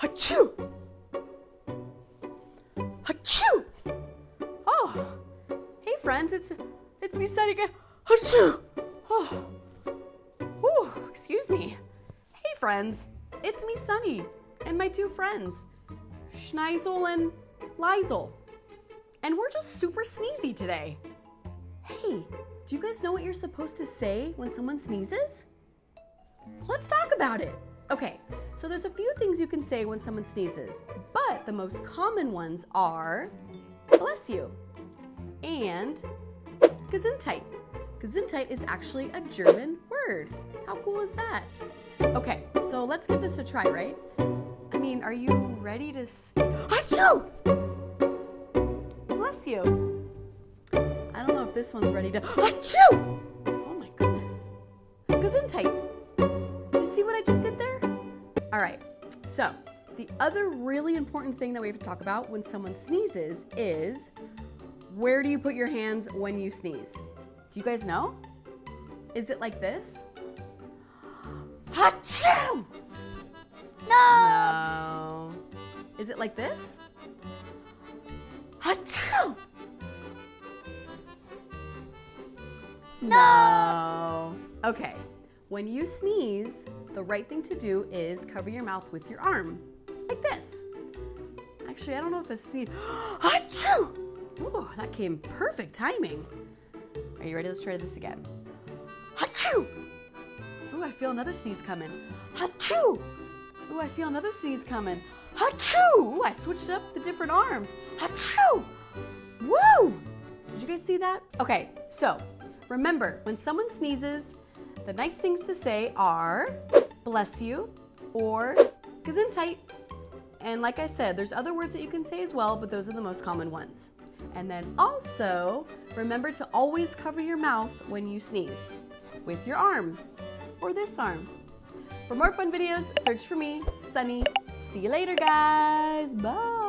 Achoo! Achoo! Oh, hey friends, it's me, Sunny again. Achoo! Oh, ooh, excuse me. Hey friends, it's me, Sunny, and my two friends, Schneisel and Liesel. And we're just super sneezy today. Hey, do you guys know what you're supposed to say when someone sneezes? Let's talk about it. Okay, so there's a few things you can say when someone sneezes, but the most common ones are bless you and Gesundheit. Gesundheit is actually a German word. How cool is that? Okay, so let's give this a try, right? I mean, are you ready to Achoo! Bless you. I don't know if this one's ready to Achoo! Oh my goodness. Gesundheit. You see what I just did there? All right, so the other really important thing that we have to talk about when someone sneezes is where do you put your hands when you sneeze? Do you guys know? Is it like this? Achoo! No. Is it like this? Achoo! No. Okay. When you sneeze, the right thing to do is cover your mouth with your arm, like this. Actually, I don't know if it's sneeze. Achoo! Ooh, that came perfect timing. Are you ready? Let's try this again. Achoo! Ooh, I feel another sneeze coming. Achoo! Ooh, I feel another sneeze coming. Achoo! Ooh, I switched up the different arms. Achoo! Woo! Did you guys see that? Okay, so remember, when someone sneezes, the nice things to say are bless you or Gesundheit. And like I said, there's other words that you can say as well, but those are the most common ones. And then also, remember to always cover your mouth when you sneeze with your arm or this arm. For more fun videos, search for me, Sunny. See you later, guys. Bye.